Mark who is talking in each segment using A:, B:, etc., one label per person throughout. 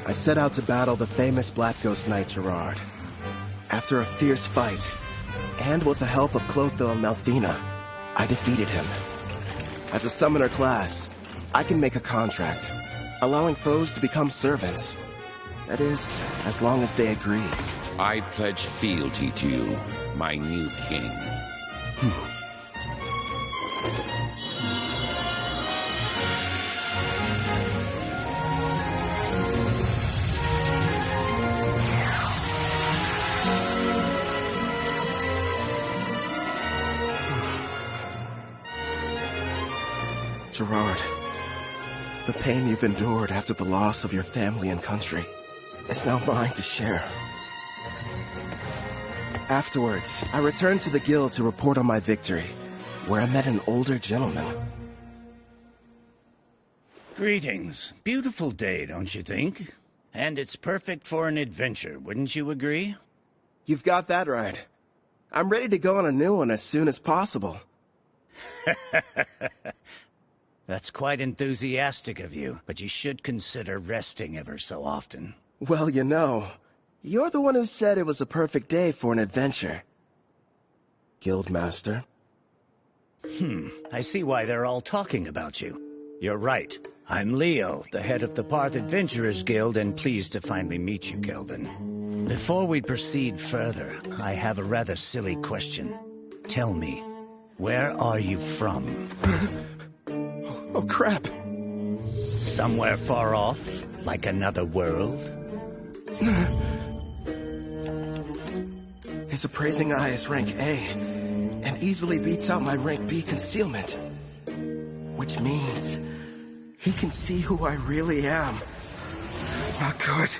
A: I set out to battle the famous Black Ghost Knight Gerard. After a fierce fight, and with the help of Clotho and Malfina, I defeated him. As a summoner class, I can make a contract, allowing foes to become servants. That is, as long as they agree.
B: I pledge fealty to you, my new king.
A: Gerard, the pain you've endured after the loss of your family and country is now mine to share. Afterwards, I returned to the guild to report on my victory, where I met an older gentleman.
C: Greetings. Beautiful day, don't you think? And it's perfect for an adventure, wouldn't you agree?
A: You've got that right. I'm ready to go on a new one as soon as possible.
C: That's quite enthusiastic of you, but you should consider resting ever so often.
A: Well, you know, you're the one who said it was a perfect day for an adventure. Guildmaster.
C: I see why they're all talking about you. You're right. I'm Leo, the head of the Parth Adventurers Guild, and pleased to finally meet you, Kelvin. Before we proceed further, I have a rather silly question. Tell me, where are you from?
A: Oh, crap.
C: Somewhere far off, like another world?
A: His appraising eye is rank A, and easily beats out my rank B concealment. Which means he can see who I really am. Not good.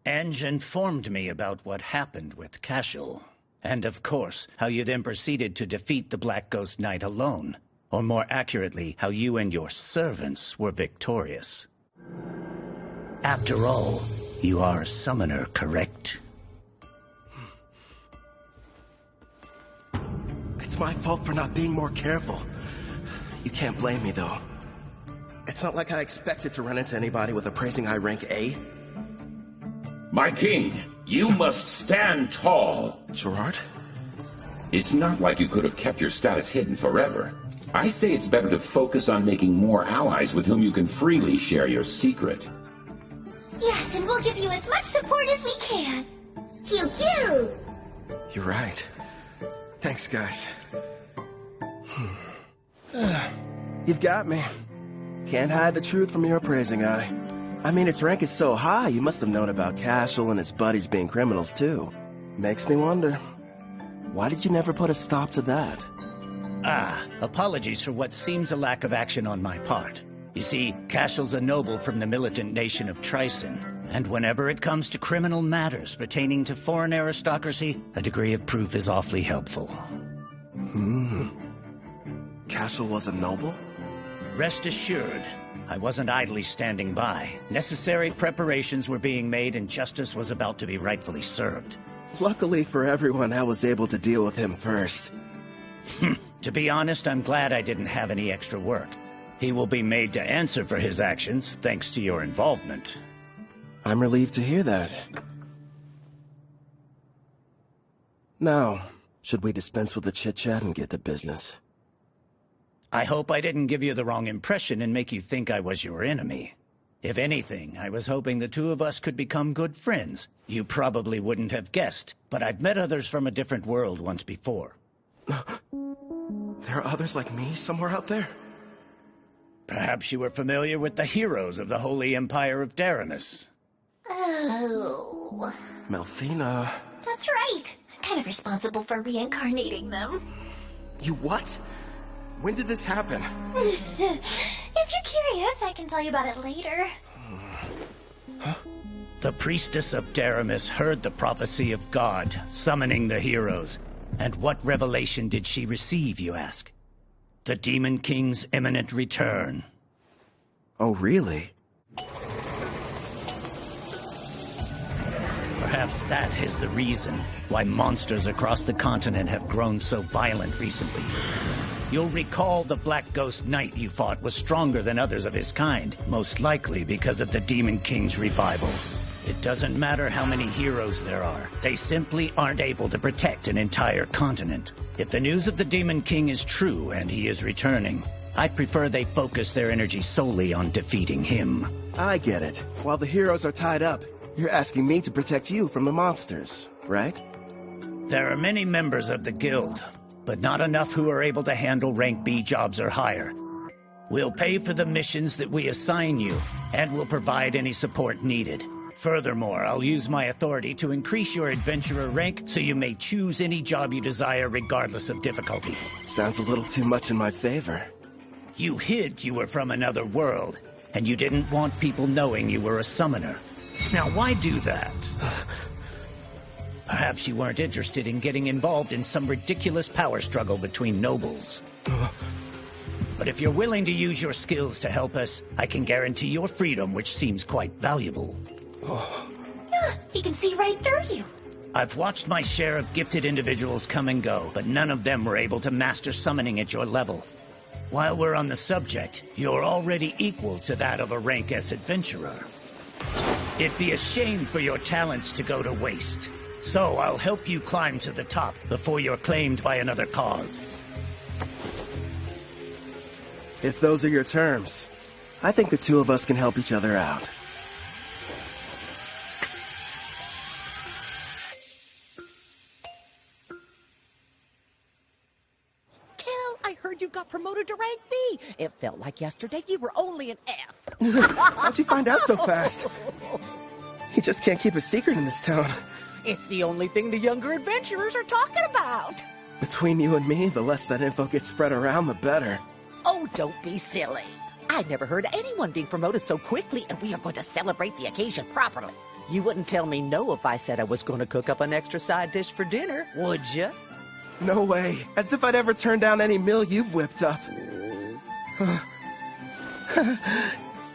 C: Ange informed me about what happened with Cashel. And of course, how you then proceeded to defeat the Black Ghost Knight alone. Or more accurately, how you and your servants were victorious. After all, you are a summoner, correct?
A: It's my fault for not being more careful. You can't blame me, though. It's not like I expected to run into anybody with appraising eye rank A.
D: My king, you must stand tall.
A: Gerard?
D: It's not like you could have kept your status hidden forever. I say it's better to focus on making more allies with whom you can freely share your secret.
E: Yes, and we'll give you as much support as we can. Pew pew!
A: You're right. Thanks, guys. You've got me. Can't hide the truth from your appraising eye. I mean, its rank is so high, you must have known about Cashel and his buddies being criminals, too. Makes me wonder, why did you never put a stop to that?
C: Apologies for what seems a lack of action on my part. You see, Cashel's a noble from the militant nation of Tryson, and whenever it comes to criminal matters pertaining to foreign aristocracy, a degree of proof is awfully helpful.
A: Cashel was a noble?
C: Rest assured, I wasn't idly standing by. Necessary preparations were being made and justice was about to be rightfully served.
A: Luckily for everyone, I was able to deal with him first.
C: To be honest, I'm glad I didn't have any extra work. He will be made to answer for his actions, thanks to your involvement.
A: I'm relieved to hear that. Now, should we dispense with the chit-chat and get to business?
C: I hope I didn't give you the wrong impression and make you think I was your enemy. If anything, I was hoping the two of us could become good friends. You probably wouldn't have guessed, but I've met others from a different world once before.
A: There are others like me somewhere out there?
C: Perhaps you were familiar with the heroes of the Holy Empire of Daramus.
E: Oh.
A: Melfina...
E: That's right. I'm kind of responsible for reincarnating them.
A: You what? When did this happen?
E: If you're curious, I can tell you about it later.
C: The priestess of Daramus heard the prophecy of God, summoning the heroes. And what revelation did she receive, you ask? The Demon King's imminent return.
A: Oh, really?
C: Perhaps that is the reason why monsters across the continent have grown so violent recently. You'll recall the Black Ghost Knight you fought was stronger than others of his kind, most likely because of the Demon King's revival. It doesn't matter how many heroes there are. They simply aren't able to protect an entire continent. If the news of the Demon King is true and he is returning, I prefer they focus their energy solely on defeating him.
A: I get it. While the heroes are tied up, you're asking me to protect you from the monsters, right?
C: There are many members of the guild, but not enough who are able to handle rank B jobs or higher. We'll pay for the missions that we assign you, and we'll provide any support needed. Furthermore, I'll use my authority to increase your adventurer rank so you may choose any job you desire regardless of difficulty.
A: Sounds a little too much in my favor.
C: You hid you were from another world, and you didn't want people knowing you were a summoner. Now, why do that? Perhaps you weren't interested in getting involved in some ridiculous power struggle between nobles. But if you're willing to use your skills to help us, I can guarantee your freedom, which seems quite valuable.
E: He can see right through you.
C: I've watched my share of gifted individuals come and go, but none of them were able to master summoning at your level. While we're on the subject, you're already equal to that of a rank S adventurer. It'd be a shame for your talents to go to waste. So I'll help you climb to the top before you're claimed by another cause.
A: If those are your terms, I think the two of us can help each other out.
F: I heard you got promoted to rank B. It felt like yesterday you were only an F.
A: How'd you find out so fast? You just can't keep a secret in this town.
F: It's the only thing the younger adventurers are talking about.
A: Between you and me, the less that info gets spread around, the better.
F: Oh, don't be silly. I never heard of anyone being promoted so quickly, and we are going to celebrate the occasion properly. You wouldn't tell me no if I said I was going to cook up an extra side dish for dinner, would you?
A: No way. As if I'd ever turn down any meal you've whipped up.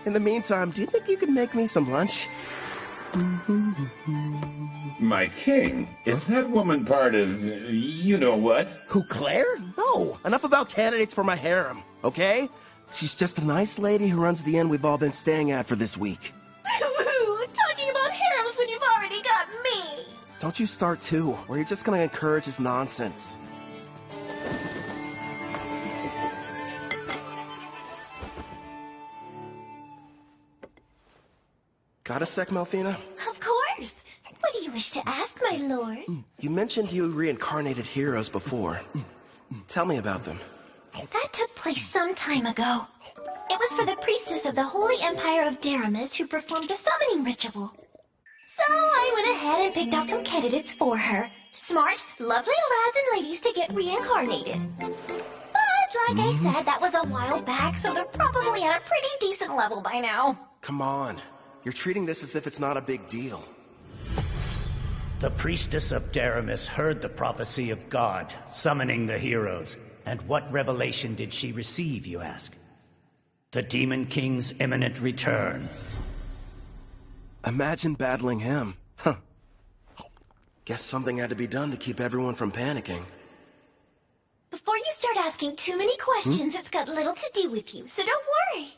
A: In the meantime, do you think you could make me some lunch?
D: My king, is that woman part of you-know-what?
A: Who, Claire? No. Enough about candidates for my harem, okay? She's just a nice lady who runs the inn we've all been staying at for this week.
E: Talking about harems when you've already got me.
A: Don't you start too, or you're just gonna encourage his nonsense. Got a sec, Melfina?
E: Of course. What do you wish to ask, my lord?
A: You mentioned you reincarnated heroes before. Tell me about them.
E: That took place some time ago. It was for the priestess of the Holy Empire of Daramus who performed the summoning ritual. So I went ahead and picked out some candidates for her. Smart, lovely lads and ladies to get reincarnated. But like I said, that was a while back, so they're probably at a pretty decent level by now.
A: Come on. You're treating this as if it's not a big deal.
C: The priestess of Daramus heard the prophecy of God, summoning the heroes. And what revelation did she receive, you ask? The Demon King's imminent return.
A: Imagine battling him. Huh. Guess something had to be done to keep everyone from panicking.
E: Before you start asking too many questions, it's got little to do with you, so don't worry.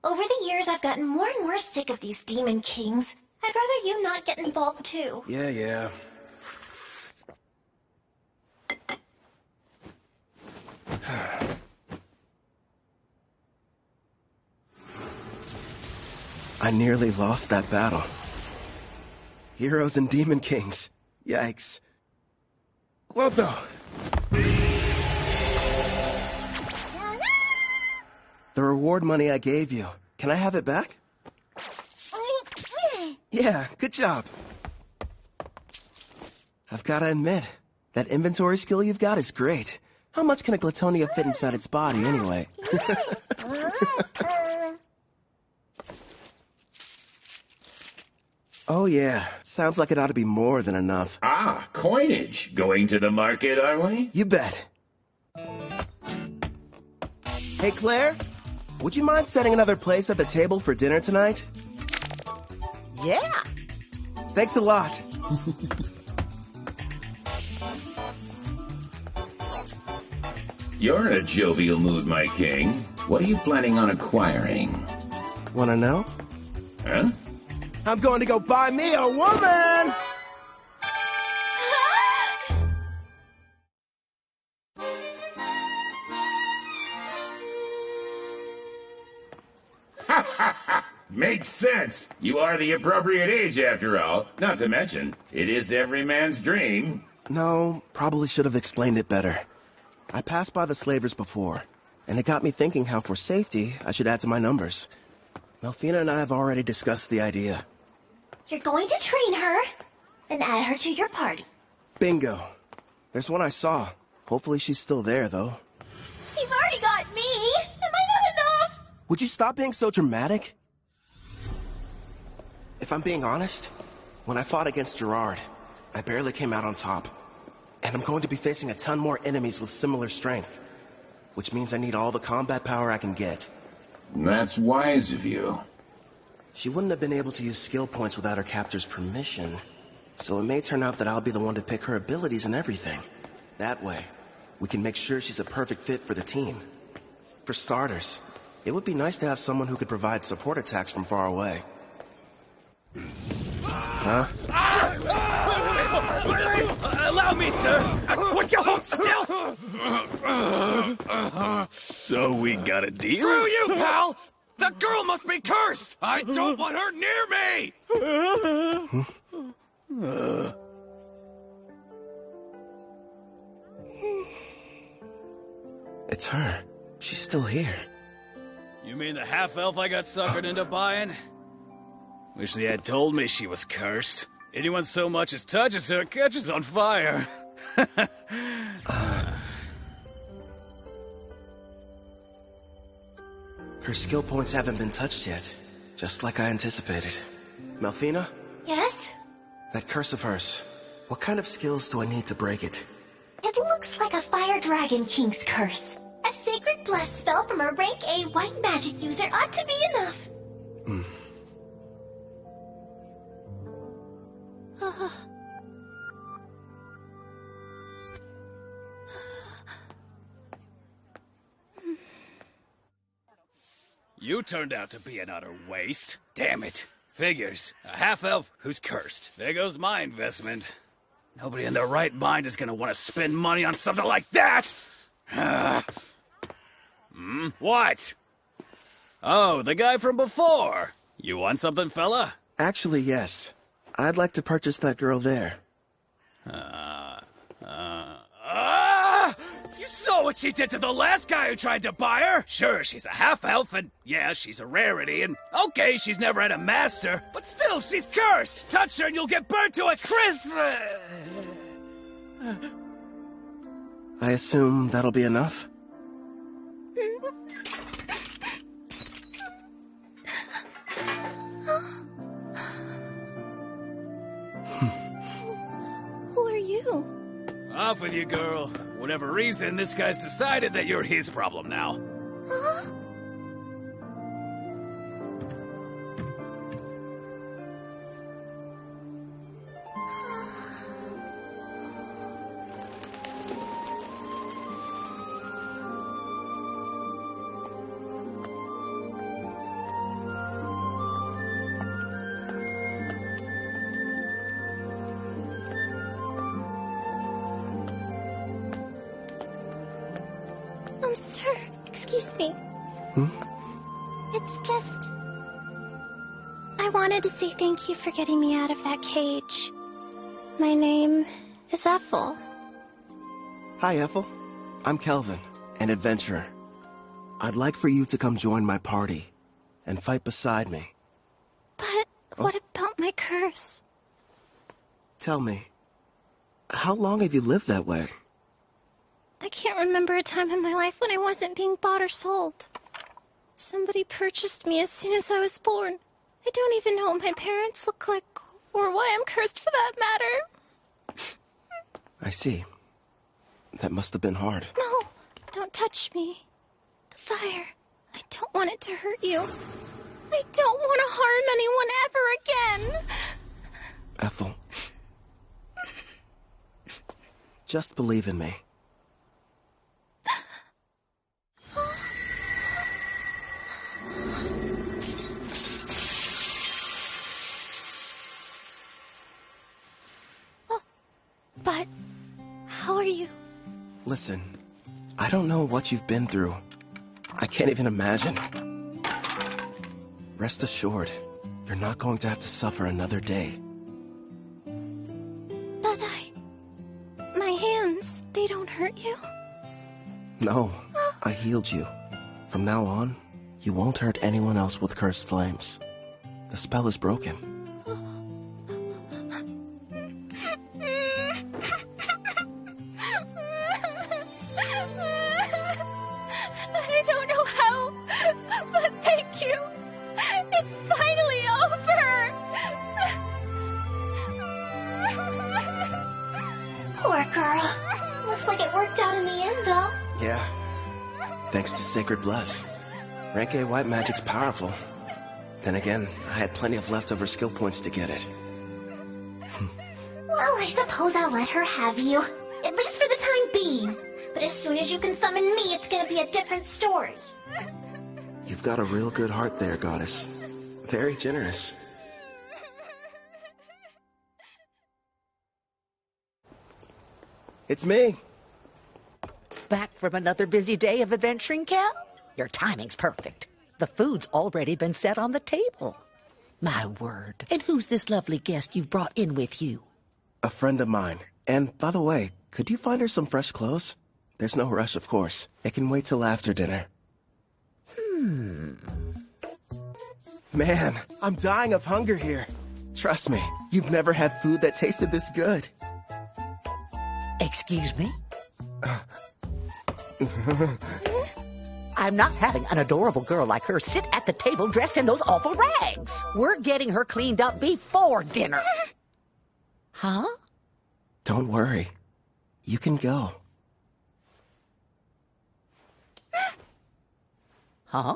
E: Over the years, I've gotten more and more sick of these Demon Kings. I'd rather you not get involved, too.
A: Yeah. I nearly lost that battle. Heroes and Demon Kings. Yikes. Clotho! The reward money I gave you, can I have it back? Yeah, good job. I've gotta admit, that inventory skill you've got is great. How much can a Glatonia fit inside its body, anyway? Oh yeah, sounds like it ought to be more than enough.
D: Ah, coinage. Going to the market, are we?
A: You bet. Hey, Claire? Would you mind setting another place at the table for dinner tonight?
F: Yeah.
A: Thanks a lot.
D: You're in a jovial mood, my king. What are you planning on acquiring?
A: Wanna know?
D: Huh?
A: I'm going to go buy me a woman!
D: Makes sense. You are the appropriate age, after all. Not to mention, it is every man's dream.
A: No, probably should have explained it better. I passed by the slavers before, and it got me thinking how for safety, I should add to my numbers. Melfina and I have already discussed the idea.
E: You're going to train her and add her to your party.
A: Bingo. There's one I saw. Hopefully she's still there, though.
E: You've already got me. Am I not enough?
A: Would you stop being so dramatic? If I'm being honest, when I fought against Gerard, I barely came out on top. And I'm going to be facing a ton more enemies with similar strength. Which means I need all the combat power I can get.
D: That's wise of you.
A: She wouldn't have been able to use skill points without her captor's permission. So it may turn out that I'll be the one to pick her abilities and everything. That way, we can make sure she's a perfect fit for the team. For starters, it would be nice to have someone who could provide support attacks from far away. Huh?
G: Allow me, sir! Would you hold still? So we got a deal?
H: Screw you, pal! The girl must be cursed! I don't want her near me!
A: It's her. She's still here.
G: You mean the half-elf I got suckered into buying? Wish they had told me she was cursed. Anyone so much as touches her catches on fire.
A: Her skill points haven't been touched yet, just like I anticipated. Melfina?
E: Yes?
A: That curse of hers, what kind of skills do I need to break it?
E: It looks like a Fire Dragon King's curse. A sacred bless spell from a rank A white magic user ought to be enough.
G: You turned out to be an utter waste. Damn it. Figures. A half-elf who's cursed. There goes my investment. Nobody in their right mind is gonna want to spend money on something like that! What? Oh, the guy from before. You want something, fella?
A: Actually, yes. I'd like to purchase that girl there.
G: You saw what she did to the last guy who tried to buy her? Sure, she's a half-elf, and yeah, she's a rarity, and okay, she's never had a master, but still, she's cursed! Touch her and you'll get burnt to a crisp!
A: I assume that'll be enough?
E: Who are you?
G: Off with you, girl. Whatever reason, this guy's decided that you're his problem now.
E: sir. Excuse me. It's just... I wanted to say thank you for getting me out of that cage. My name is Ethel.
A: Hi, Ethel. I'm Kelvin, an adventurer. I'd like for you to come join my party and fight beside me.
E: But what about my curse?
A: Tell me, how long have you lived that way?
E: I can't remember a time in my life when I wasn't being bought or sold. Somebody purchased me as soon as I was born. I don't even know what my parents look like, or why I'm cursed for that matter.
A: I see. That must have been hard.
E: No, don't touch me. The fire. I don't want it to hurt you. I don't want to harm anyone ever again.
A: Ethel. Just believe in me.
E: But how are you?
A: Listen, I don't know what you've been through. I can't even imagine. Rest assured, you're not going to have to suffer another day.
E: But my hands, they don't hurt you?
A: No, I healed you. From now on, you won't hurt anyone else with cursed flames. The spell is broken.
E: I don't know how, but thank you. It's finally over. Poor girl. Looks like it worked out in the end, though.
A: Yeah. Thanks to Sacred Bless. Rank A white magic's powerful. Then again, I had plenty of leftover skill points to get it.
E: Well, I suppose I'll let her have you. At least for the time being. But as soon as you can summon me, it's gonna be a different story.
A: You've got a real good heart there, Goddess. Very generous. It's me.
F: Back from another busy day of adventuring, Kel? Your timing's perfect. The food's already been set on the table. My word. And who's this lovely guest you've brought in with you?
A: A friend of mine. And by the way, could you find her some fresh clothes? There's no rush, of course. It can wait till after dinner. Man, I'm dying of hunger here. Trust me, you've never had food that tasted this good.
F: Excuse me? I'm not having an adorable girl like her sit at the table dressed in those awful rags. We're getting her cleaned up before dinner. Huh?
A: Don't worry. You can go.
F: Huh?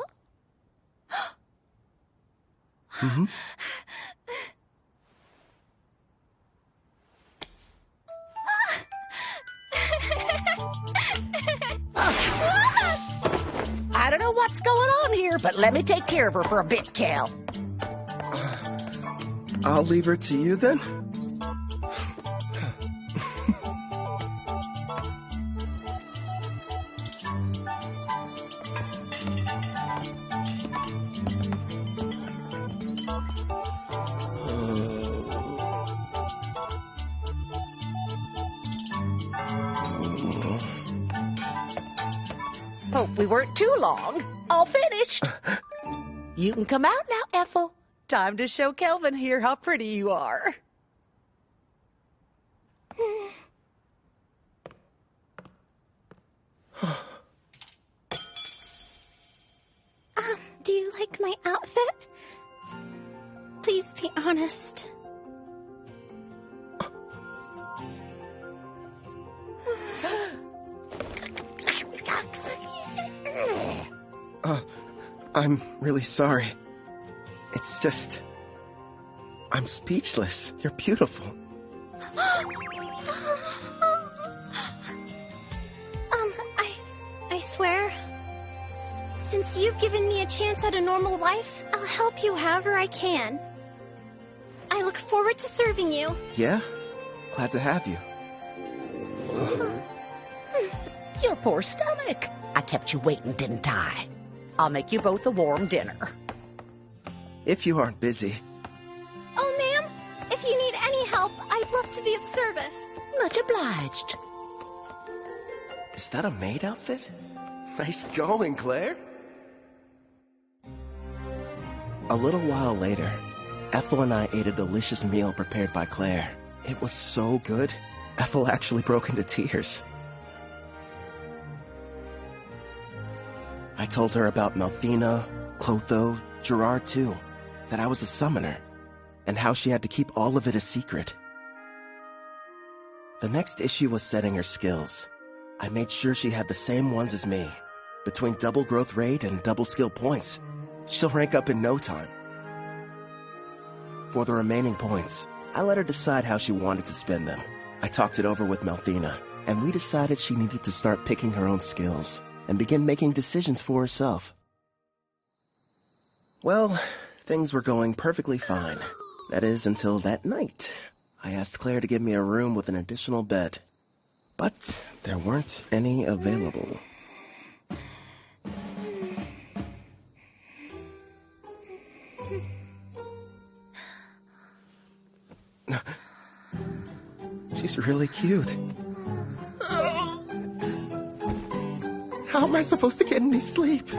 F: I don't know what's going on here, but let me take care of her for a bit, Kel.
A: I'll leave her to you then?
F: Hope we weren't too long. All finished. You can come out now, Ethel. Time to show Kelvin here how pretty you are.
E: Do you like my outfit? Please be honest.
A: I'm really sorry. It's just... I'm speechless. You're beautiful.
E: I swear, since you've given me a chance at a normal life, I'll help you however I can. I look forward to serving you.
A: Yeah? Glad to have you.
F: Your poor stomach. I kept you waiting, didn't I? I'll make you both a warm dinner.
A: If you aren't busy.
I: Oh, ma'am, if you need any help, I'd love to be of service.
F: Much obliged.
A: Is that a maid outfit? Nice going, Claire. A little while later, Ethel and I ate a delicious meal prepared by Claire. It was so good, Ethel actually broke into tears. I told her about Melfina, Clotho, Gerard too, that I was a summoner, and how she had to keep all of it a secret. The next issue was setting her skills. I made sure she had the same ones as me. Between double growth rate and double skill points, she'll rank up in no time. For the remaining points, I let her decide how she wanted to spend them. I talked it over with Melfina, and we decided she needed to start picking her own skills and begin making decisions for herself. Well, things were going perfectly fine. That is, until that night. I asked Claire to give me a room with an additional bed, but there weren't any available. She's really cute. How am I supposed to get any sleep?